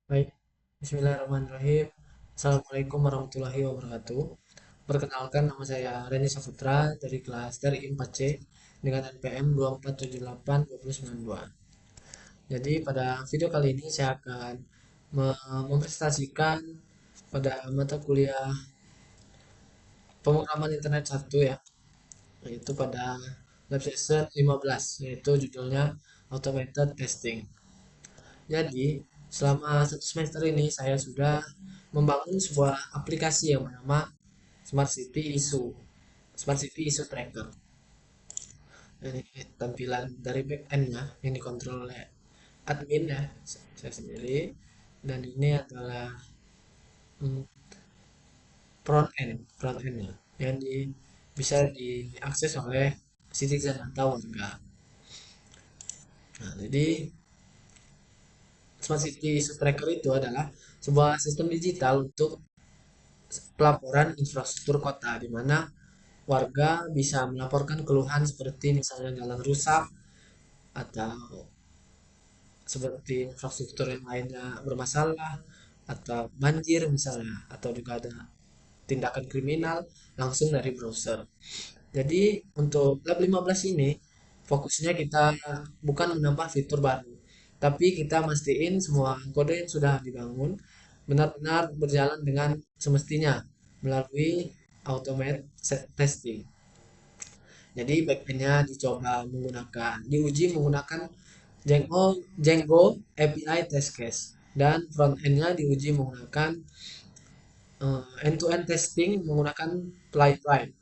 Baik, Bismillahirrahmanirrahim. Assalamualaikum warahmatullahi wabarakatuh. Perkenalkan, nama saya Reni Saputra dari kelas dari I4C dengan NPM 2478292. Jadi pada video kali ini saya akan mempresentasikan pada mata kuliah pemrograman internet 1 ya, yaitu pada lab session 15, yaitu judulnya Automated Testing. Jadi, selama satu semester ini saya sudah membangun sebuah aplikasi yang bernama Smart City Issue. Smart City Issue Tracker. Ini tampilan dari backend-nya yang dikontrol oleh admin ya, saya sendiri. Dan ini adalah hmm, front end-nya yang bisa diakses oleh citizen atau warga. Nah, jadi Smart City Issue Tracker itu adalah sebuah sistem digital untuk pelaporan infrastruktur kota, di mana warga bisa melaporkan keluhan seperti misalnya jalan rusak atau seperti infrastruktur yang lainnya bermasalah atau banjir misalnya atau juga ada tindakan kriminal langsung dari browser. Jadi untuk Lab 15 ini fokusnya kita bukan menambah fitur baru, tapi kita mastiin semua kode yang sudah dibangun benar-benar berjalan dengan semestinya melalui automate testing. Jadi backendnya diuji menggunakan Django API Test Case dan frontendnya diuji menggunakan end-to-end testing menggunakan Playwright.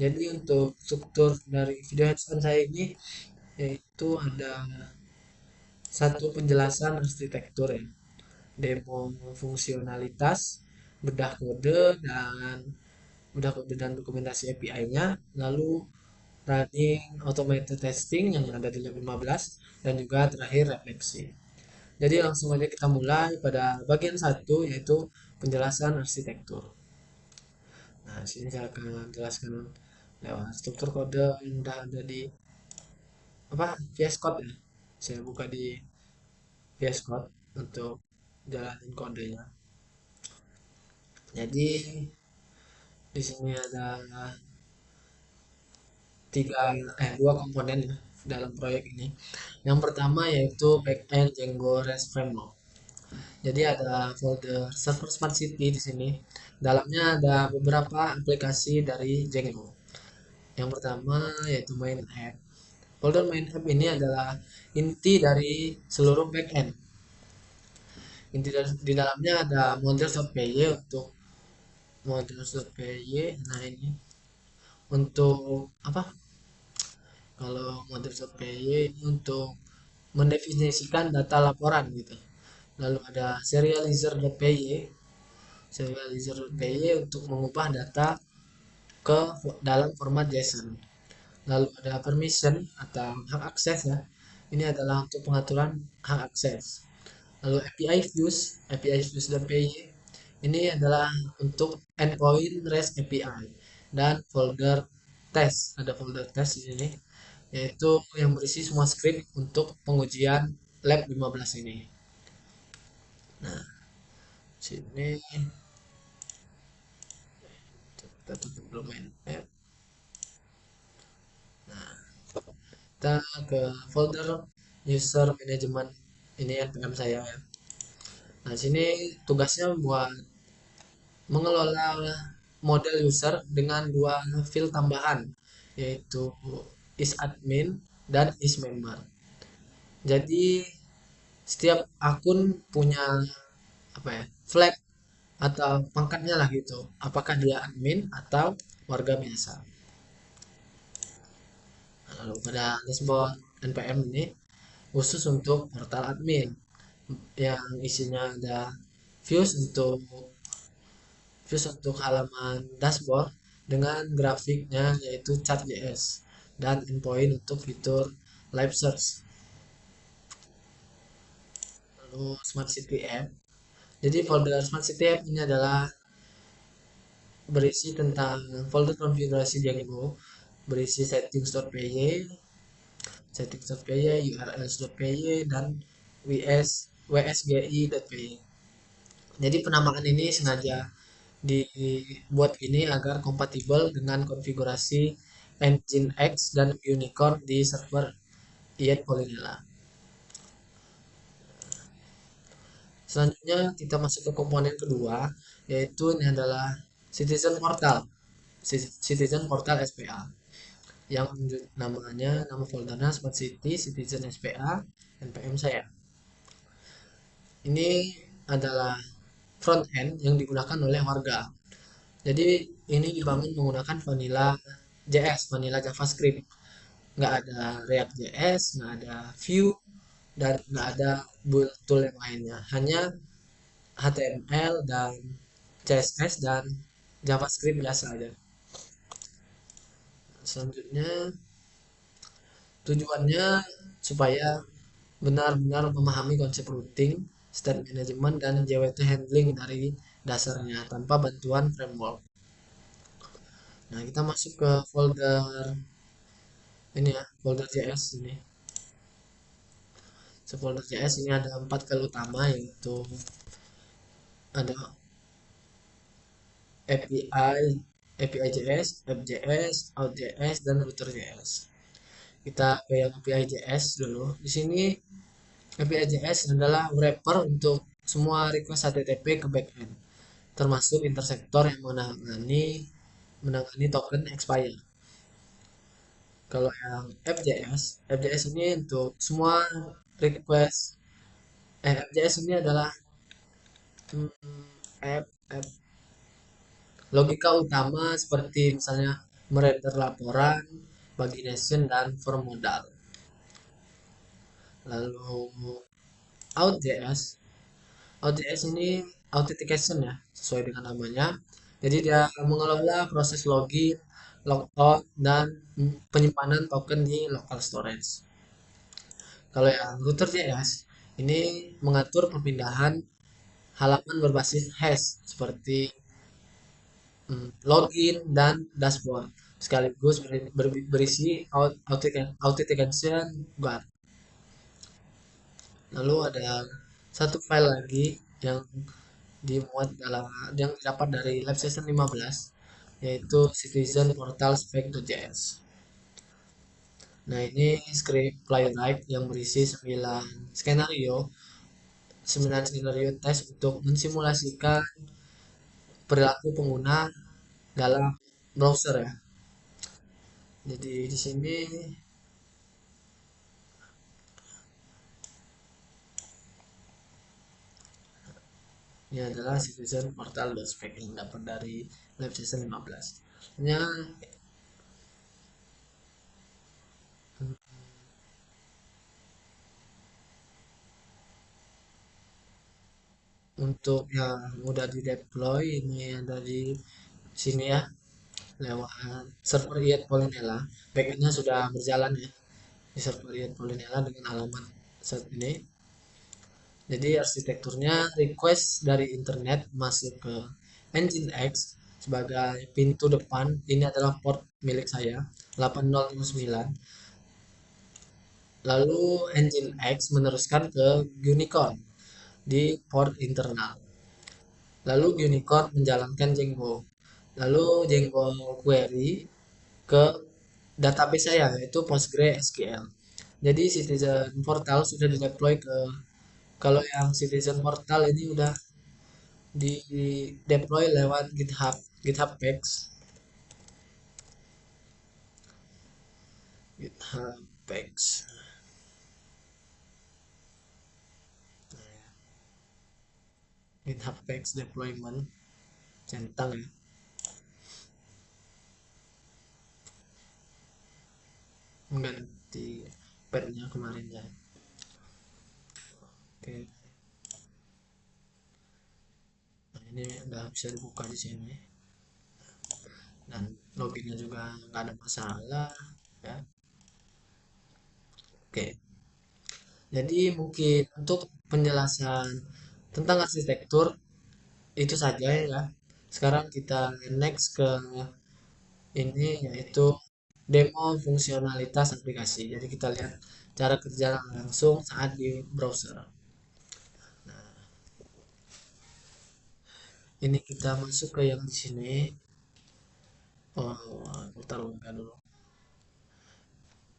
Jadi untuk struktur dari video hands-on saya ini yaitu ada satu penjelasan arsitektur ya, demo fungsionalitas, bedah kode dan dokumentasi API-nya, lalu running automated testing yang ada di lab 15 dan juga terakhir refleksi. Jadi langsung aja kita mulai pada bagian satu yaitu penjelasan arsitektur. Nah, sini saya akan jelaskan lewat struktur kode yang udah ada di VS Code ya. Saya buka di VS Code untuk jalanin kodenya. Jadi di sini ada dua komponen ya dalam proyek ini. Yang pertama yaitu backend Django REST Framework. Jadi ada folder server Smart City di sini. Dalamnya ada beberapa aplikasi dari Django. Yang pertama yaitu main app. Folder main app ini adalah inti dari seluruh backend. Di dalamnya ada models.py untuk models.py. Nah ini untuk apa? Kalau models.py ini untuk mendefinisikan data laporan gitu. Lalu ada serializer.py untuk mengubah data ke dalam format JSON. Lalu ada permission atau hak akses ya. Ini adalah untuk pengaturan hak akses. Lalu API views.py ini adalah untuk endpoint REST API dan folder test. Ada folder test di sini yaitu yang berisi semua script untuk pengujian lab 15 ini. Nah, sini kita tutup dulu main app. Nah, kita ke folder user management, ini NPM saya ya. Nah, sini tugasnya buat mengelola model user dengan dua field tambahan, yaitu isAdmin dan isMember. Jadi setiap akun punya flag atau pangkatnya lah gitu. Apakah dia admin atau warga biasa. Lalu pada dashboard NPM ini khusus untuk portal admin yang isinya ada views untuk halaman dashboard dengan grafiknya yaitu chart.js dan endpoint untuk fitur live search. Lalu Smart City App. Jadi folder Smart City App ini adalah berisi tentang folder konfigurasi Django, berisi settings.py, urls.py dan ws wsgi.py. Jadi penamaan ini sengaja dibuat ini agar kompatibel dengan konfigurasi Nginx dan Unicorn di server IET Polinela. Selanjutnya kita masuk ke komponen kedua, yaitu ini adalah Citizen Portal. Citizen Portal SPA. Yang namanya, nama foldernya Smart City Citizen SPA NPM saya. Ini adalah front end yang digunakan oleh warga. Jadi ini dibangun menggunakan Vanilla JS, Vanilla JavaScript. Nggak ada React JS, nggak ada Vue, dan nggak ada build tool yang lainnya. Hanya HTML dan CSS dan JavaScript biasa aja. Selanjutnya tujuannya supaya benar-benar memahami konsep routing, state management, dan JWT handling dari dasarnya tanpa bantuan framework. Nah, kita masuk ke folder ini ya, folder JS ini. Folder JS ini ada 4 file utama, yaitu ada API, API JS, app.js, out.js, dan router.js. Kita ke yang API JS dulu. Di sini API JS adalah wrapper untuk semua request HTTP ke backend, termasuk interceptor yang menangani token expire. Kalau yang app.js ini untuk semua request. App.js ini adalah app logika utama seperti misalnya merender laporan, pagination, dan form modal. Lalu out.js, out.js ini authentication ya, sesuai dengan namanya. Jadi dia mengelola proses login, logout, dan penyimpanan token di local storage. Kalau yang router.js ini mengatur perpindahan halaman berbasis hash seperti login dan dashboard, sekaligus berisi authentication guard. Lalu ada satu file lagi yang yang didapat dari lab session 15, yaitu citizen portal spec.js. Nah, ini script playwright yang berisi 9 skenario tes untuk mensimulasikan perilaku pengguna dalam browser ya. Jadi di sini ini adalah citizen portal.spec yang dapat dari lab session 15. Hanya untuk yang mudah di deploy ini ada di sini ya, lewat server IET Polinela. Backendnya sudah berjalan ya di server IET Polinela dengan alamat saat ini. Jadi arsitekturnya request dari internet masuk ke Nginx sebagai pintu depan. Ini adalah port milik saya 8009. Lalu Nginx meneruskan ke Unicorn di port internal. Lalu Unicorn menjalankan Django. Lalu Django query ke database saya, yaitu PostgreSQL. Jadi Citizen Portal sudah dideploy ke, kalau yang Citizen Portal ini udah di deploy lewat GitHub Packs. GitHub Packs. GitHub Packs deployment centang ya. Mengganti padnya kemarin ya. Oke. Nah, ini udah bisa dibuka di sini. Dan loginnya juga nggak ada masalah ya. Oke. Jadi mungkin untuk penjelasan tentang arsitektur itu saja ya. Sekarang kita next ke ini, yaitu demo fungsionalitas aplikasi. Jadi kita lihat cara kerja langsung saat di browser. Ini kita masuk ke yang di sini. Oh, kita login dulu.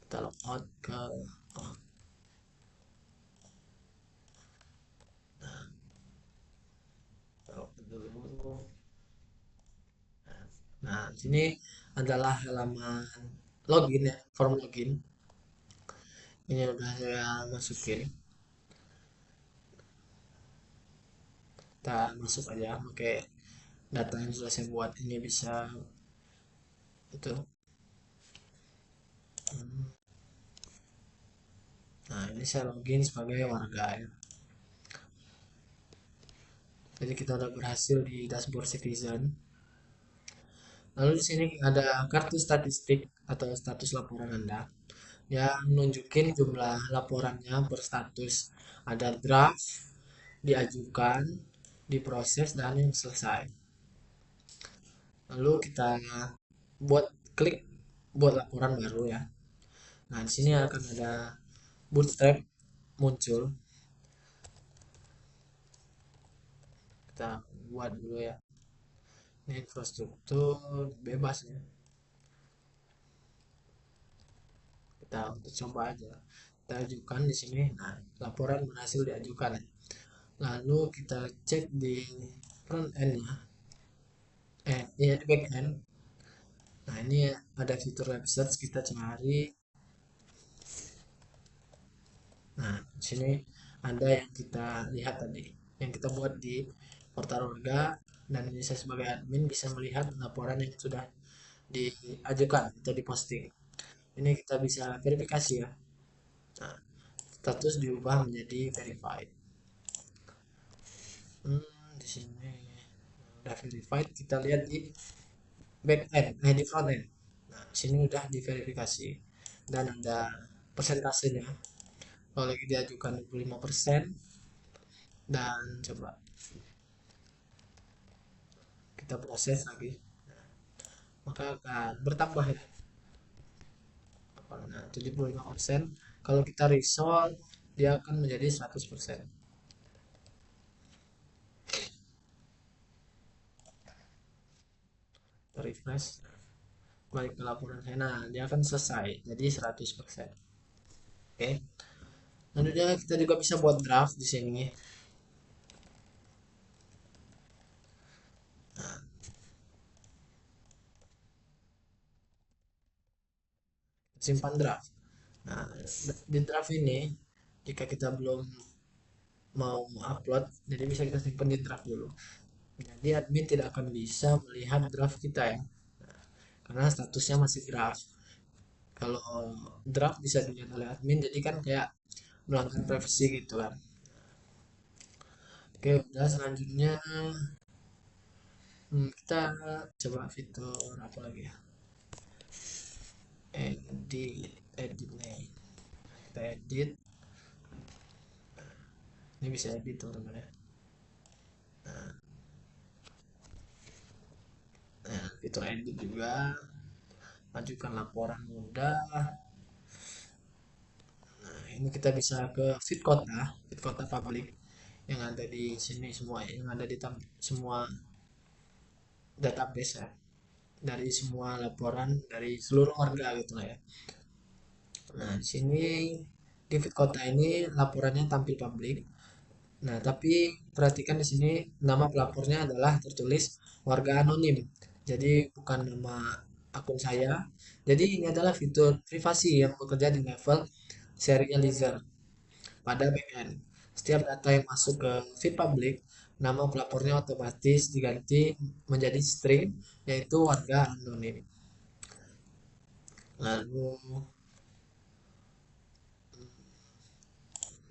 Kita logout ke oh, login dulu. Nah, sini adalah halaman login ya, form login. Ini udah saya masukin. Kita masuk aja pakai data yang sudah saya buat. Ini bisa itu. Nah, ini saya login sebagai warga ya. Jadi kita udah berhasil di dashboard Citizen. Lalu di sini ada kartu statistik atau status laporan Anda yang nunjukin jumlah laporannya berstatus ada draft, diajukan, diproses, dan yang selesai. Lalu kita buat klik buat laporan baru ya. Nah, di sini akan ada bootstrap muncul. Kita buat dulu ya. Ini infrastruktur bebas ya. Kita untuk coba aja. Kita ajukan di sini. Nah, laporan berhasil diajukan ya. Lalu kita cek di front end ya. Iya di back end. Nah, ini ada fitur web search, kita cari. Nah, di sini ada yang kita lihat tadi, yang kita buat di portal warga, dan ini saya sebagai admin bisa melihat laporan yang sudah diajukan atau diposting. Ini kita bisa verifikasi ya. Nah, status diubah menjadi verified. Di sini udah verified, kita lihat di back end, di front end. Nah, di sini udah diverifikasi dan ada persentasenya. Kalau lagi diajukan 25%, dan coba kita proses lagi, maka akan bertambah ya. Nah, 75%. Kalau kita resolve, dia akan menjadi 100%. Kita refresh, balik ke laporan saya. Nah, dia akan selesai jadi 100%. Oke. Selanjutnya kita juga bisa buat draft di sini. Simpan draft. Nah, di draft ini jika kita belum mau upload, jadi bisa kita simpan di draft dulu. Jadi admin tidak akan bisa melihat draft kita ya, karena statusnya masih draft. Kalau draft bisa dilihat oleh admin, jadi kan kayak melanggar privasi gitu kan. Oke, udah selanjutnya kita coba fitur apa lagi ya? Edit nih. Kita edit. Ini bisa edit teman-teman ya. Nah, fitur edit juga. Ajukan laporan mudah. Nah, ini kita bisa ke feed kota publik yang ada di sini semua, yang ada di semua database ya, dari semua laporan dari seluruh warga gitu lah ya. Nah, di sini di feed kota ini laporannya tampil publik. Nah, tapi perhatikan di sini nama pelapornya adalah tertulis warga anonim. Jadi bukan nama akun saya. Jadi ini adalah fitur privasi yang bekerja di level serializer pada backend. Setiap data yang masuk ke feed public, nama pelapornya otomatis diganti menjadi string, yaitu warga anonim. Lalu,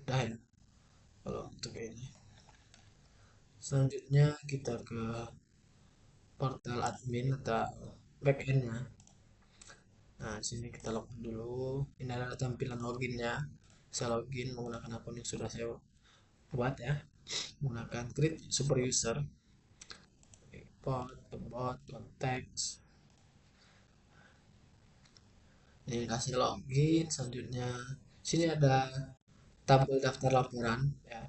udah ya, kalau untuk ini. Selanjutnya kita ke portal admin atau backendnya. Nah, sini kita login dulu. Ini adalah tampilan loginnya. Saya login menggunakan akun yang sudah saya buat ya. Menggunakan create super user, import, bot, context. Ini kasih login. Selanjutnya sini ada tabel daftar laporan ya,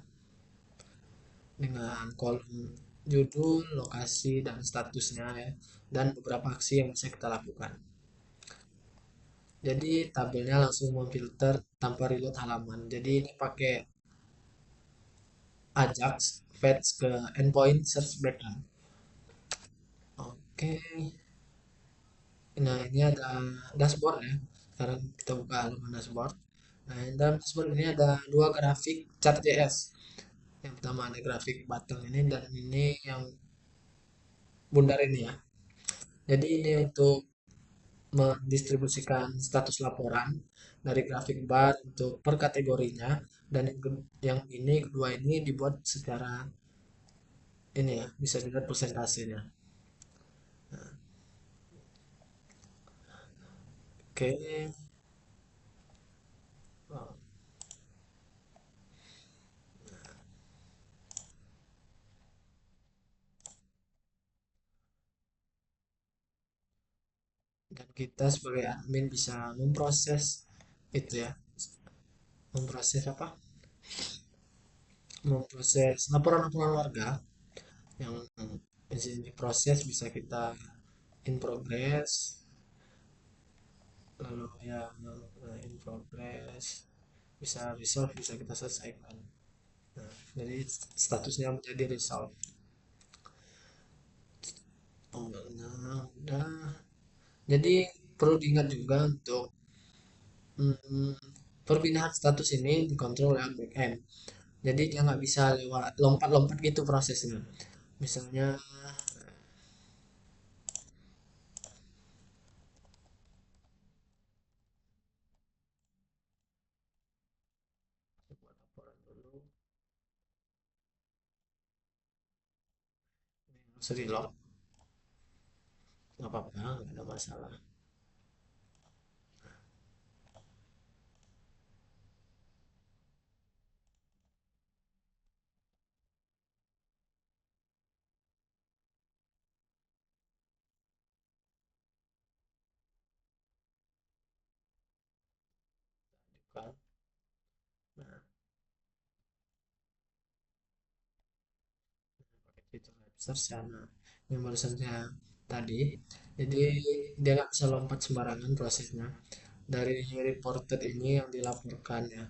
dengan kolom judul, lokasi, dan statusnya ya, dan beberapa aksi yang bisa kita lakukan. Jadi tabelnya langsung memfilter tanpa reload halaman. Jadi ini pakai Ajax fetch ke endpoint search background. Oke, nah ini ada dashboard ya. Sekarang kita buka halaman dashboard. Nah, dalam dashboard ini ada dua grafik chart.js. Yang pertama ada grafik button ini dan ini yang bundar ini ya. Jadi ini untuk mendistribusikan status laporan dari grafik bar untuk per kategorinya dan yang ini kedua ini dibuat secara ini ya bisa dilihat persentasenya. Oke. Oh, dan kita sebagai admin bisa memproses itu ya, memproses apa, memproses laporan-laporan warga yang diproses bisa kita in progress, lalu ya in progress bisa resolve, bisa kita selesaikan. Nah, jadi statusnya menjadi resolve. Oh, nah, udah. Jadi perlu diingat juga untuk mm, perpindahan status ini dikontrol oleh backend. Jadi dia nggak bisa lewat lompat-lompat gitu prosesnya. Misalnya buat laporan dulu, ini harus reload, nggak apa-apa, nggak ada masalah. Kan? Nah, pakai fitur web search sana yang barusannya tadi. Jadi dia nggak bisa lompat sembarangan prosesnya. Dari reported ini yang dilaporkan ya.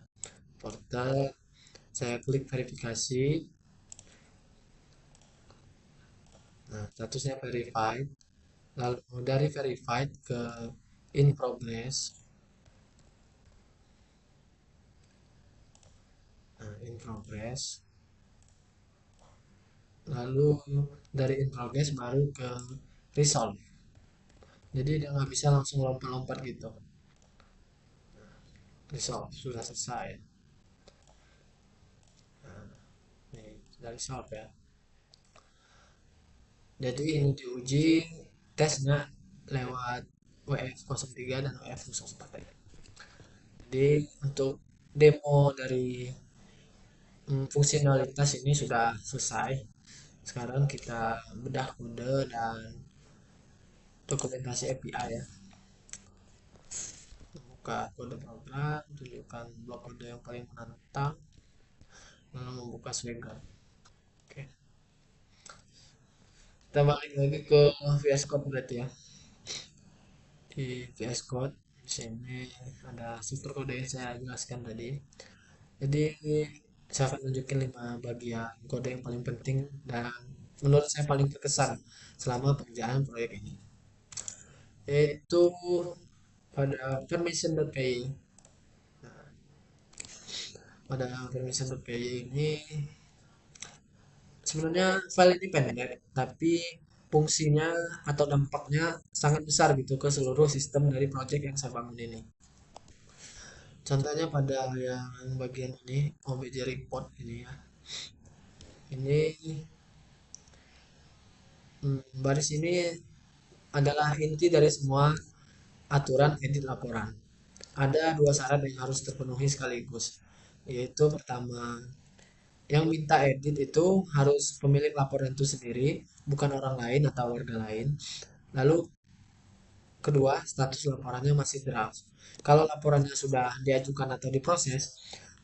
Reported, saya klik verifikasi. Nah, statusnya verified. Lalu dari verified ke in progress. Nah, in progress. Lalu dari in progress baru ke resolve. Jadi dia nggak bisa langsung lompat-lompat gitu. Resolve sudah selesai. Nah, ini sudah resolve ya. Jadi ini diuji tesnya lewat WF03 dan WF04 tadi. Jadi untuk demo dari fungsionalitas ini sudah selesai. Sekarang kita bedah kode dan dokumentasi API ya. Buka kode program, tunjukkan blok kode yang paling menantang, lalu membuka Swagger. Oke, kita balik lagi ke VS Code berarti ya. Di VS Code di sini ada struktur kode yang saya jelaskan tadi. Jadi saya akan tunjukin 5 bagian kode yang paling penting dan menurut saya paling berkesan selama pengerjaan proyek ini. Yaitu pada permission.py. Pada permission.py ini sebenarnya file ini pendek, tapi fungsinya atau dampaknya sangat besar gitu ke seluruh sistem dari project yang saya bangun ini. Contohnya pada yang bagian ini, OBJ report ini ya. Ini baris ini adalah inti dari semua aturan edit laporan. Ada dua syarat yang harus terpenuhi sekaligus, yaitu pertama, yang minta edit itu harus pemilik laporan itu sendiri, bukan orang lain atau warga lain. Lalu kedua, status laporannya masih draft. Kalau laporannya sudah diajukan atau diproses,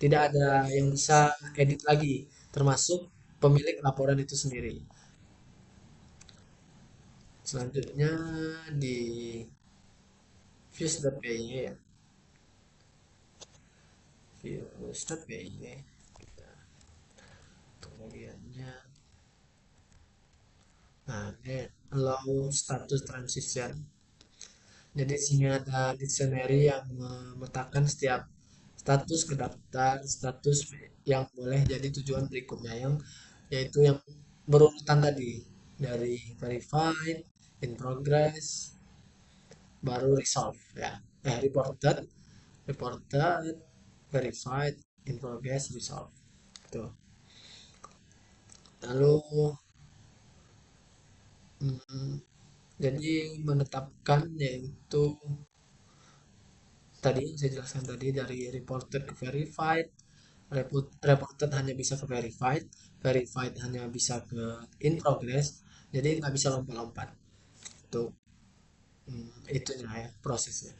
tidak ada yang bisa edit lagi, termasuk pemilik laporan itu sendiri. Selanjutnya di views.py ya, views.py untuk bagiannya. Nah, ini allow status transition. Jadi di sini ada dictionary yang memetakan setiap status ke daftar, status yang boleh jadi tujuan berikutnya yang yaitu yang berurutan tadi dari verified, in progress, baru resolve ya. Reported, reported, verified, in progress, resolve. Tuh. Lalu mm, jadi menetapkan yaitu tadi yang saya jelaskan tadi dari reported ke verified, reported hanya bisa ke verified, verified hanya bisa ke in progress, jadi nggak bisa lompat-lompat. Itu itunya ya prosesnya.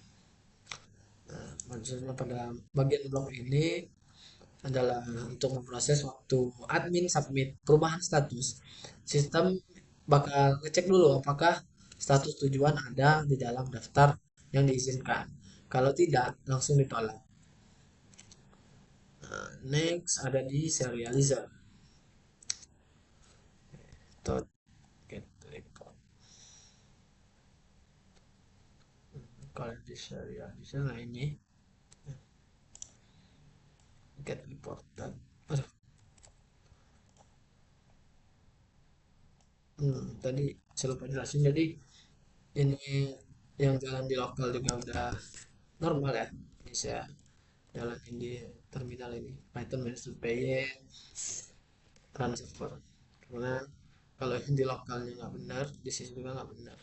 Nah, maksudnya pada bagian blok ini adalah untuk memproses waktu admin submit perubahan status. Sistem bakal ngecek dulu apakah status tujuan ada di dalam daftar yang diizinkan. Kalau tidak, langsung ditolak. Nah, next ada di serializer. Dot get record. Kalau di serializer nah ini get reported. Aduh, tadi saya lupa jelasin. Jadi ini yang jalan di lokal juga udah normal ya. Bisa jalanin di terminal ini. Python manage pay run server. Karena kalau yang di lokalnya nggak benar, di sini juga nggak benar.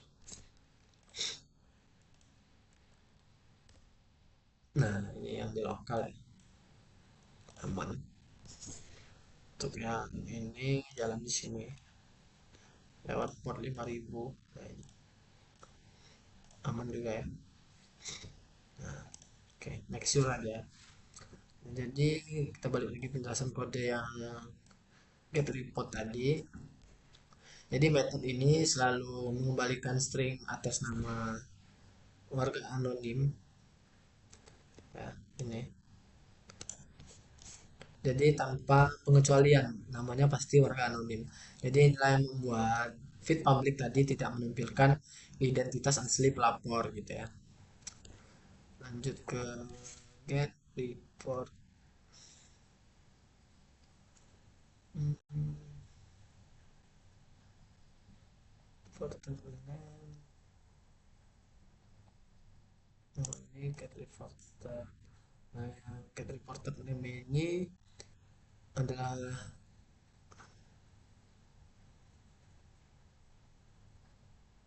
Nah, ini yang di lokal ya, aman. Untuk yang ini jalan di sini lewat port 5000. Nah, ini aman juga ya. Oke, next sure aja. Jadi kita balik lagi penjelasan kode yang get report tadi. Jadi method ini selalu mengembalikan string atas nama warga anonim ya, ini. Jadi tanpa pengecualian, namanya pasti warga anonim. Jadi inilah yang membuat feed public tadi tidak menampilkan identitas asli pelapor gitu ya. Lanjut ke get report. Hmm, reported name. Oh, ini get reported. Nah, yang get reported name ini adalah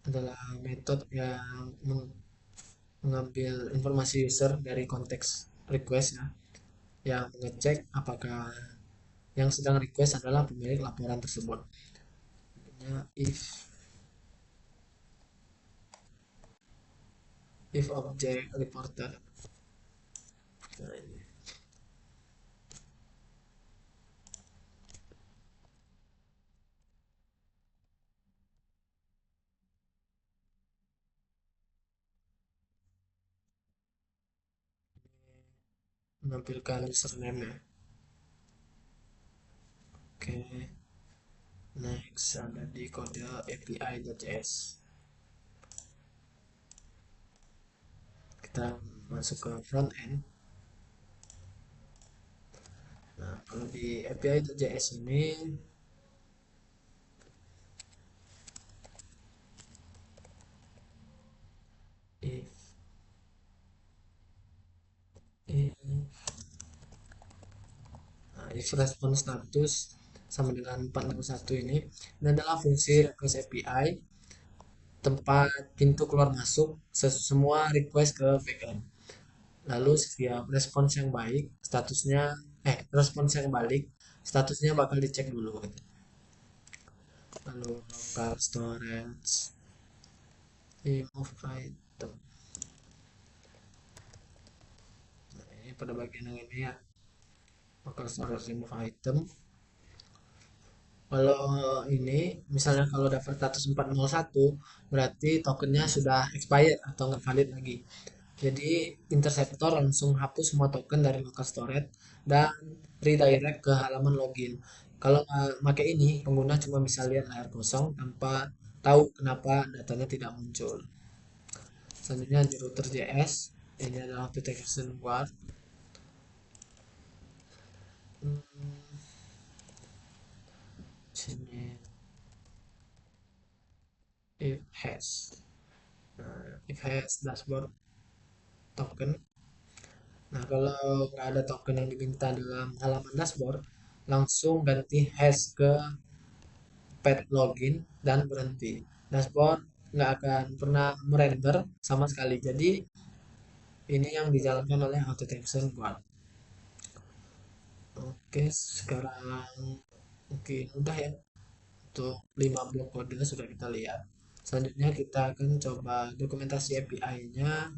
adalah metode yang mengambil informasi user dari konteks request ya, yang mengecek apakah yang sedang request adalah pemilik laporan tersebut. Ya, if object reporter. Nah, ini menampilkan username ya. Oke, next ada di kode API.js. Kita masuk ke front end. Nah, kalau di API.js ini if if, nah, if response status sama dengan 461 ini adalah fungsi request API tempat pintu keluar masuk semua request ke backend. Lalu setiap respons yang baik, statusnya respons yang balik, statusnya bakal dicek dulu gitu. Lalu local storage, remove item. Nah, ini pada bagian yang ini ya, local storage remove item. Kalau ini, misalnya kalau daftar status 401, berarti tokennya sudah expired atau nggak valid lagi. Jadi interceptor langsung hapus semua token dari local storage dan redirect ke halaman login. Kalau pakai ini, pengguna cuma bisa lihat layar kosong tanpa tahu kenapa datanya tidak muncul. Selanjutnya di router JS, ini adalah detection guard. Hmm, sini if has. Nah, if has dashboard token. Nah, kalau nggak ada token yang diminta dalam halaman dashboard, langsung ganti hash ke pet login dan berhenti. Dashboard nggak akan pernah merender sama sekali. Jadi ini yang dijalankan oleh auto detection guard. Oke, sekarang mungkin udah ya untuk 5 blok kode sudah kita lihat. Selanjutnya kita akan coba dokumentasi API-nya.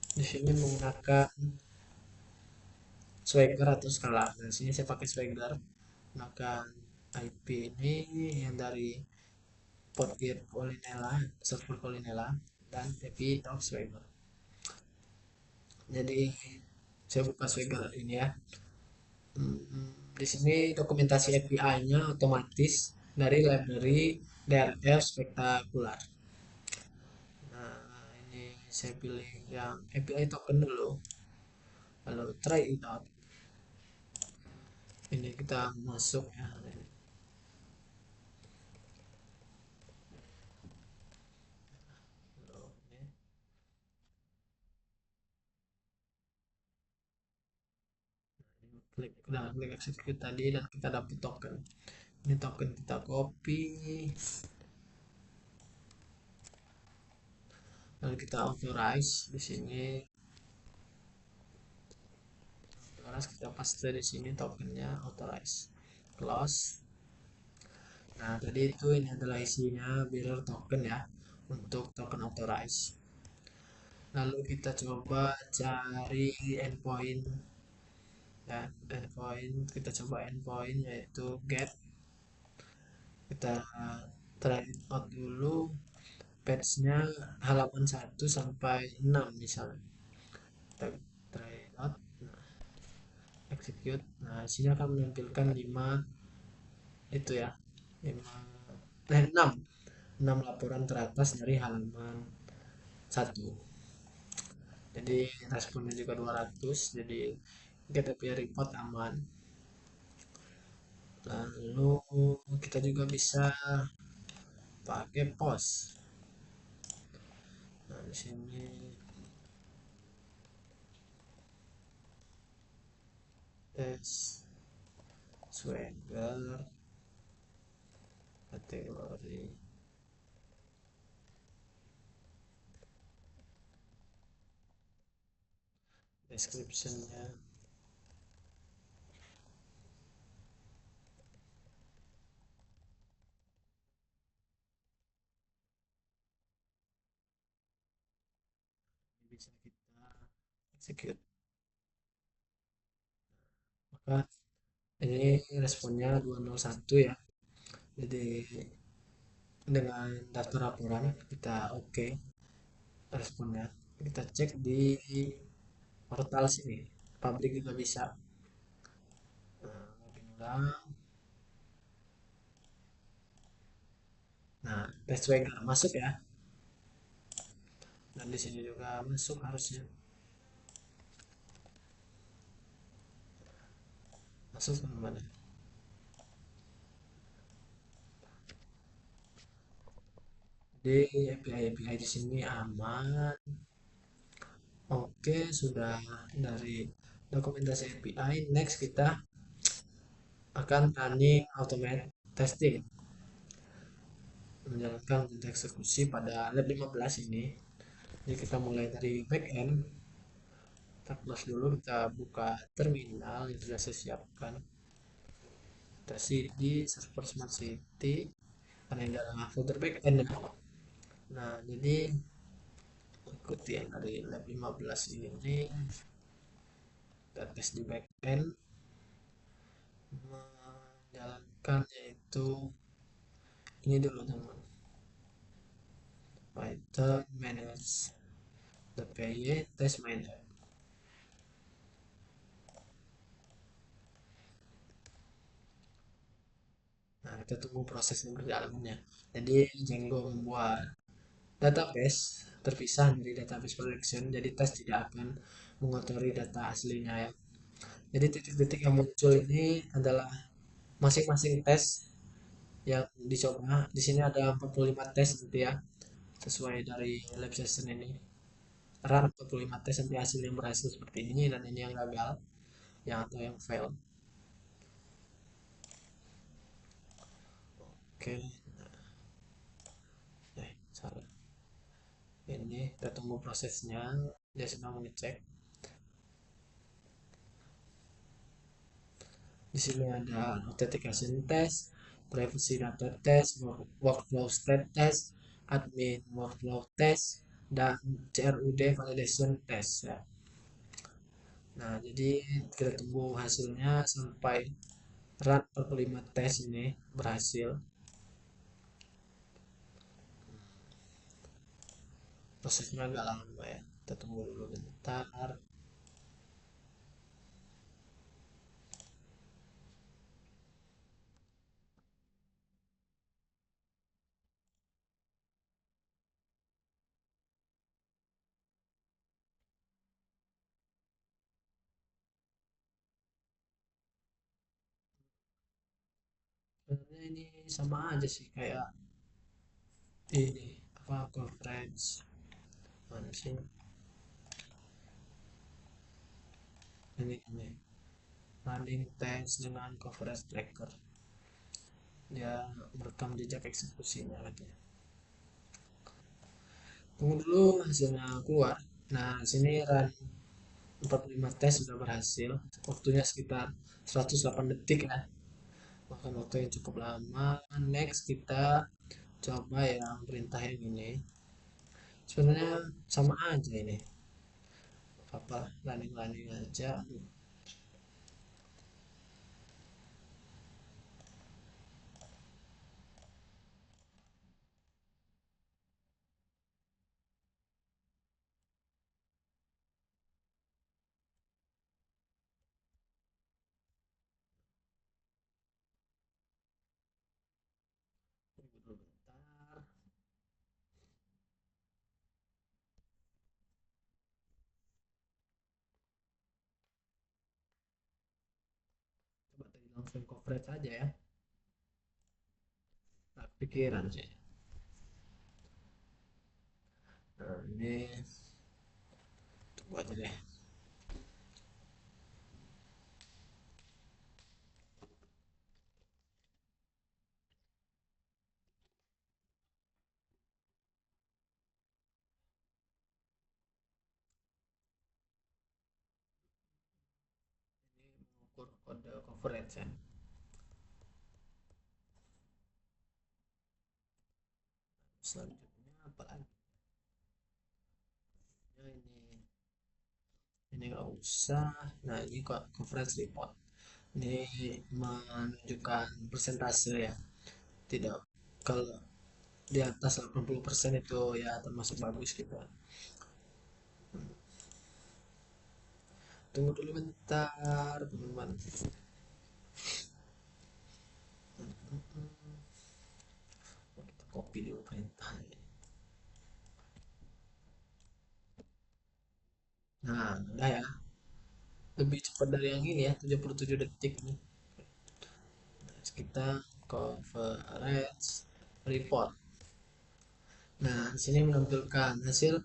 Di sini menggunakan Swagger atau Scala. Nah, di sini saya pakai Swagger. Menggunakan IP ini yang dari Portkit Polinella, server Polinella, dan API of Swagger. Jadi saya buka Swagger ini ya. Di sini dokumentasi API-nya otomatis dari library DRF spektakular. Nah, ini saya pilih yang API token dulu. Lalu try it out. Ini kita masuk ya. Klik, udah klik execute tadi dan kita dapat token. Ini token kita copy, lalu kita authorize di sini. Authorize kita paste di sini tokennya authorize. Close. Nah, tadi itu ini adalah isinya mirror token ya untuk token authorize. Lalu kita coba cari endpoint ya, endpoint kita coba endpoint yaitu get. Kita try out dulu page-nya halaman 1 sampai 6 misalnya. Kita try out, nah, execute. Nah, sini akan menampilkan 5 itu ya. 5 6 6 laporan teratas dari halaman 1. Jadi responnya juga 200. Jadi get API report aman. Lalu kita juga bisa pakai post. Nah, di sini tes Swagger kategori descriptionnya bisa kita execute. Maka ini responnya 201 ya. Jadi dengan daftar laporan kita oke, okay, responnya. Kita cek di portal sini. Publik juga bisa. Nah, login ulang. Nah, tes Swagger masuk ya. Dan di sini juga masuk harusnya. Masuk kemana? Di API di sini aman. Oke, sudah dari dokumentasi API. Next kita akan running automate testing, menjalankan untuk eksekusi pada lab 15 ini. Jadi kita mulai dari backend. Kita close dulu, kita buka terminal yang sudah saya siapkan. Kita cd server smart city karena ini adalah folder backend. Nah, jadi ikuti yang dari lab 15 ini. Kita tes di backend, menjalankan tampilkan yaitu ini dulu teman, Python manage the py test main app. Nah, kita tunggu prosesnya berjalannya. Jadi Django membuat database terpisah dari database collection, jadi tes tidak akan mengotori data aslinya ya. Jadi titik-titik yang muncul ini adalah masing-masing tes yang dicoba. Di sini ada 45 tes nanti ya, sesuai dari lab session ini. Run 45 tes nanti hasil yang berhasil seperti ini, dan ini yang gagal, yang atau yang fail. Oke, salah. Ini kita tunggu prosesnya, dia sedang mengecek. Di sini ada authentication test, privacy data test, workflow state test, admin workflow test, dan CRUD validation test ya. Nah, jadi kita tunggu hasilnya sampai run 45 tes ini berhasil. Prosesnya agak lama ya. Kita tunggu dulu bentar. Sebenarnya ini sama aja sih kayak ini apa coverage mana sih ini running test dengan coverage tracker, dia merekam jejak eksekusinya katanya. Tunggu dulu hasilnya keluar. Nah, sini run 45 tes sudah berhasil, waktunya sekitar 108 detik ya, makan waktu yang cukup lama. Next kita coba yang perintah yang ini, sebenarnya sama aja ini, apa running aja. Tunggu dulu bentar, coba tadi langsung coverage aja ya, nah, pikiran sih. Nah, ini tunggu aja deh. Ini mengukur kode coverage ya. Selanjutnya apa lagi? Nah, ini nggak usah. Nah, ini kok coverage report. Ini menunjukkan persentase ya. Tidak, kalau di atas 80% itu ya termasuk bagus gitu. Tunggu dulu bentar, teman-teman. Kita copy dulu perintahnya. Nah, udah ya. Lebih cepat dari yang ini ya, 77 detik nih. Nah, kita coverage report. Nah, di sini menampilkan hasil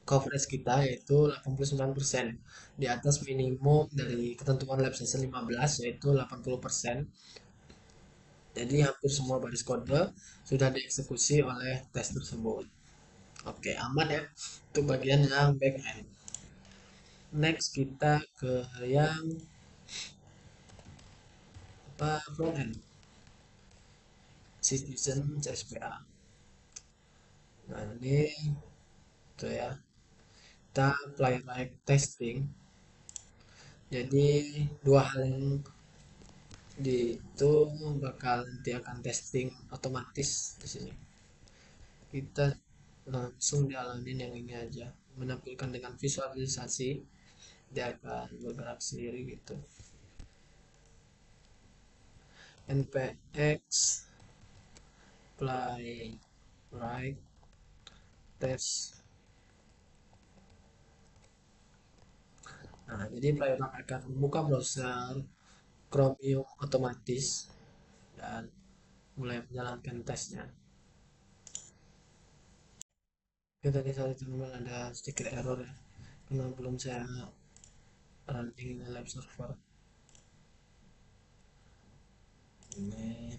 coverage kita yaitu 89%, di atas minimum dari ketentuan lab session 15 yaitu 80%. Jadi hampir semua baris kode sudah dieksekusi oleh tes tersebut. Oke, aman ya. Itu bagian yang back end. Next kita ke yang apa, front end, citizen CSPA. Nah, ini tuh ya, kita playwright testing. Jadi dua hal yang Di itu bakal nanti akan testing otomatis di sini. Kita langsung jalanin yang ini aja. Menampilkan dengan visualisasi, dia akan bergerak sendiri gitu. npx play right test. Nah, jadi playback akan membuka browser Chromium otomatis dan mulai menjalankan tesnya. Oke, tadi saya teman ada sedikit error ya, karena belum saya running di live server. Ini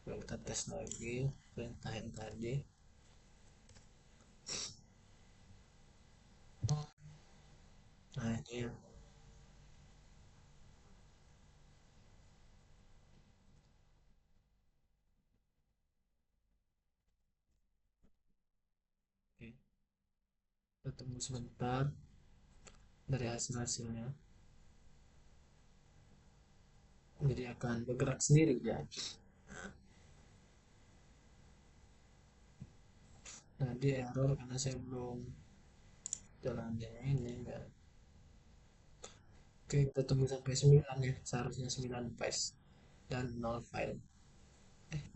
kita tes lagi perintah yang tadi. Nah, ini ya. Oke, kita tunggu sebentar dari hasil-hasilnya. Jadi akan bergerak sendiri ya. Nah, dia error karena saya belum jalannya ini enggak. Oke, kita tunggu sampai 9 ya. Seharusnya 9 paste dan 0 file.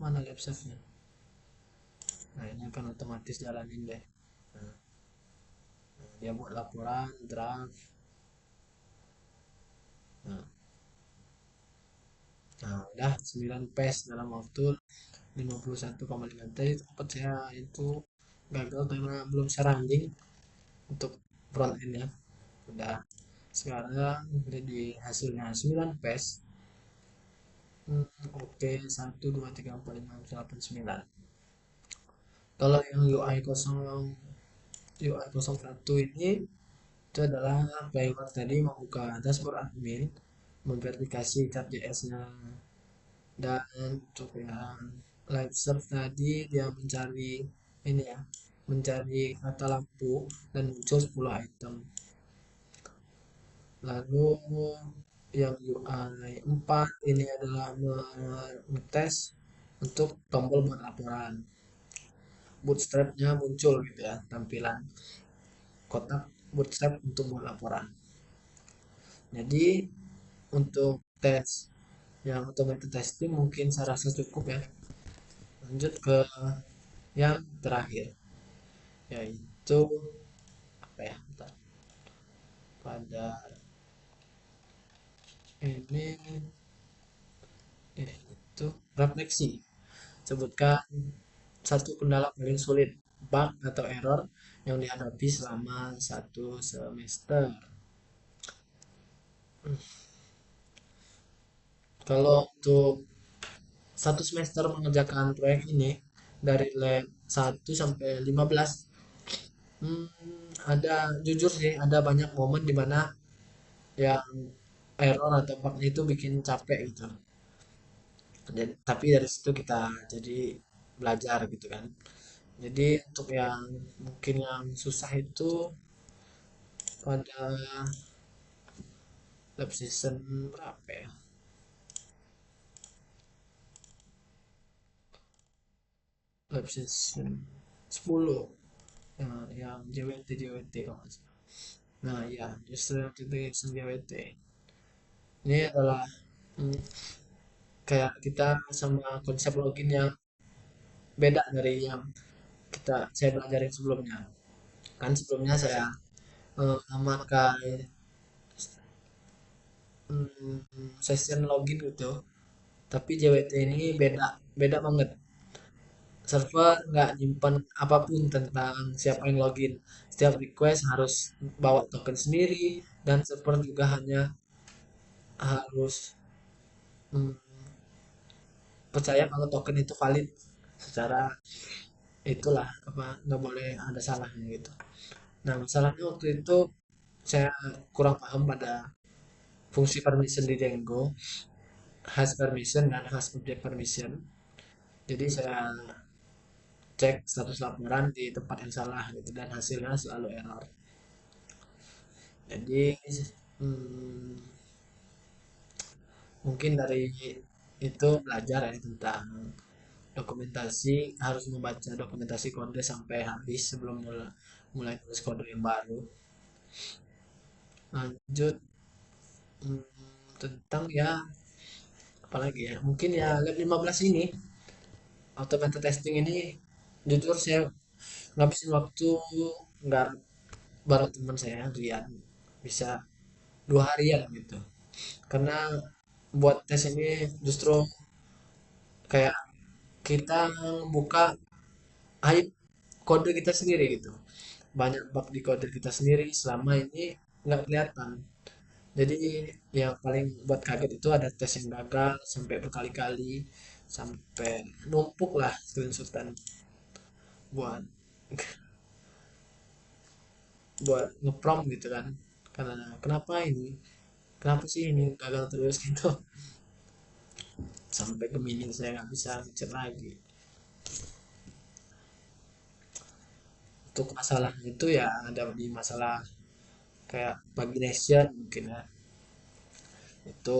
Mana lab nya. Nah, ini akan otomatis jalanin deh. Nah, dia buat laporan, draft. Nah, udah 9 paste dalam waktu 51,5 detik. Tempat saya itu gagal karena belum saya running untuk front end ya. Udah sekarang jadi hasilnya 9 paste. Oke, 1 2 3 4 5 6 7 8 9. Kalau yang UI01 ini itu adalah player tadi membuka dashboard admin, memverifikasi cat JS-nya, dan untuk yang live search tadi dia mencari ini ya, mencari kata lampu dan muncul 10 item. Lalu yang UI 4 ini adalah mengetes untuk tombol buat laporan. Bootstrap-nya muncul gitu ya, tampilan kotak bootstrap untuk buat laporan. Jadi untuk tes yang automated testing mungkin saya rasa cukup ya. Lanjut ke yang terakhir, yaitu apa ya? Bentar. Pada ini itu refleksi. Sebutkan satu kendala paling sulit, bug atau error yang dihadapi selama 1 semester. Kalau untuk 1 semester mengerjakan proyek ini dari lab 1 sampai 15, hmm, ada jujur sih ada banyak momen dimana yang error atau bugnya itu bikin capek gitu. Dan, tapi dari situ kita jadi belajar gitu kan. Jadi untuk yang mungkin yang susah itu pada lab season berapa ya? Lab season 10 yang JWT kalau nggak salah. Nah ya justru itu yang JWT ini adalah hmm, kayak kita sama konsep login yang beda dari yang saya belajarin sebelumnya. Kan sebelumnya saya memakai session login gitu, tapi JWT ini beda beda banget. Server nggak nyimpan apapun tentang siapa yang login. Setiap request harus bawa token sendiri, dan server juga hanya harus hmm, percaya kalau token itu valid secara itulah, apa, nggak boleh ada salahnya gitu. Nah, masalahnya waktu itu saya kurang paham pada fungsi permission di Django, has permission dan has object permission. Jadi saya cek status laporan di tempat yang salah gitu, dan hasilnya selalu error. Jadi hmm, Mungkin dari itu belajar ya tentang dokumentasi, harus membaca dokumentasi kode sampai habis sebelum mulai tulis kode yang baru. Lanjut, hmm, tentang ya apalagi ya, mungkin ya lab 15 ini, automated testing ini, jujur saya ngabisin waktu nggak bareng teman saya Rian, bisa 2 hari ya gitu, karena buat tes ini justru kayak kita buka aib kode kita sendiri gitu, banyak bug di kode kita sendiri selama ini nggak kelihatan. Jadi yang paling buat kaget itu ada tes yang gagal sampai berkali-kali, sampai numpuk lah screenshotan buat buat ngeprom gitu kan, karena kenapa sih ini gagal terus gitu, sampai ke minin saya nggak bisa ngecek lagi. Untuk masalah itu ya ada di masalah kayak pagination mungkin ya, itu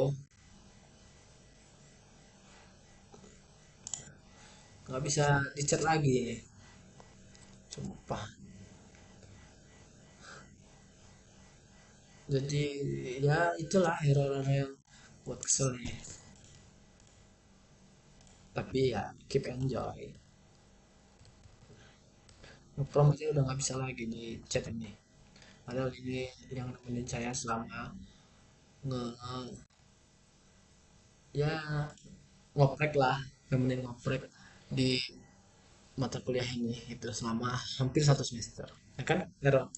nggak bisa dicat lagi, sumpah. Jadi ya itulah error yang buat kesel nih, tapi ya keep enjoy. Ngeprom aja udah nggak bisa lagi di chat ini, padahal ini yang nemenin saya selama nge ya ngoprek lah, nemenin ngoprek di mata kuliah ini itu selama hampir 1 semester, ya kan error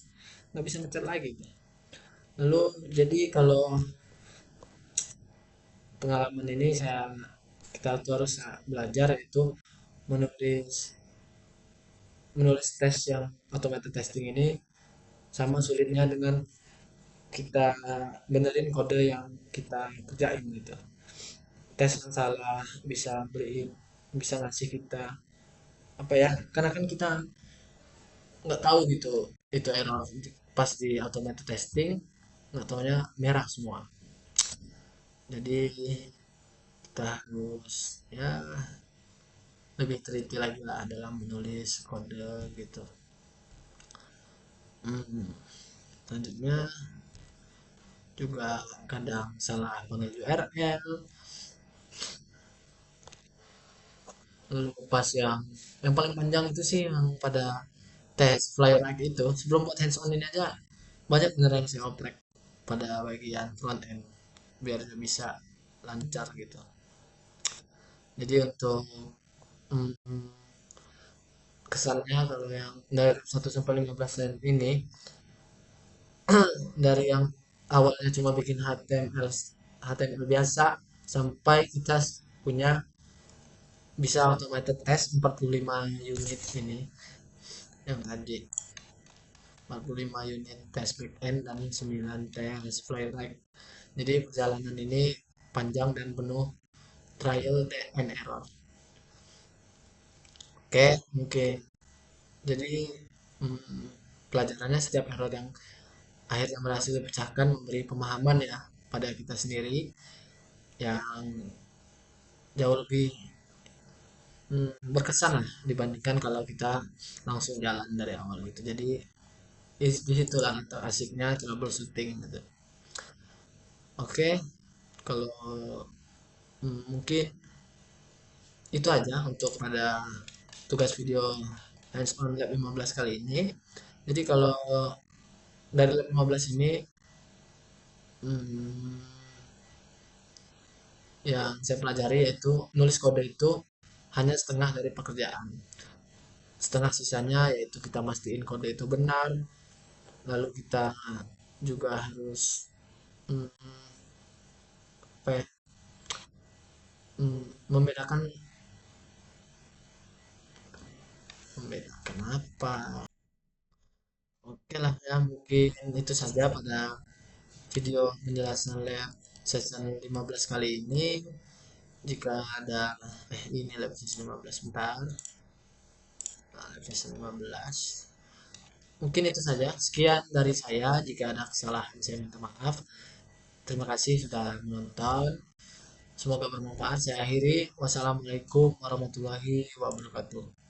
nggak bisa ngecat lagi. Lalu jadi kalau pengalaman ini kita tuh harus belajar itu menulis menulis tes yang automated testing ini sama sulitnya dengan kita benerin kode yang kita kerjain gitu. Tes yang salah bisa ngasih kita apa ya, karena kan kita nggak tahu gitu itu error pas di automated testing, nggak taunya merah semua. Jadi kita harus ya lebih teliti lagi lah dalam menulis kode gitu. Hmm. Selanjutnya juga kadang salah panggil URL, lalu pas yang paling panjang itu sih yang pada tes flyer like itu, sebelum buat hands on ini aja banyak bener yang saya oprek pada bagian front end biar dia bisa lancar gitu. Jadi untuk mm, kesannya kalau yang dari 1 sampai 15 line ini, dari yang awalnya cuma bikin HTML biasa sampai kita punya bisa automated test 45 unit ini, yang tadi 45 unit test backend dan 9 tes playwright. Jadi perjalanan ini panjang dan penuh trial and error. Oke, mungkin jadi hmm, pelajarannya setiap error yang akhirnya berhasil dipecahkan memberi pemahaman ya pada kita sendiri yang jauh lebih berkesan lah dibandingkan kalau kita langsung jalan dari awal gitu. Jadi di situlah atau asiknya troubleshooting gitu. Oke, kalau mungkin itu aja untuk pada tugas video hands on lab 15 kali ini. Jadi kalau dari lab 15 ini hmm, yang saya pelajari yaitu nulis kode itu hanya setengah dari pekerjaan. Setengah sisanya yaitu kita mastiin kode itu benar, lalu kita juga harus hmm, apa ya, membedakan membedakan apa. Oke lah ya, mungkin itu saja pada video penjelasan lab season 15 kali ini. Jika ada ini lab season 15 bentar. Nah, lab season 15. Mungkin itu saja. Sekian dari saya. Jika ada kesalahan saya minta maaf. Terima kasih sudah menonton. Semoga bermanfaat. Saya akhiri. Wassalamualaikum warahmatullahi wabarakatuh.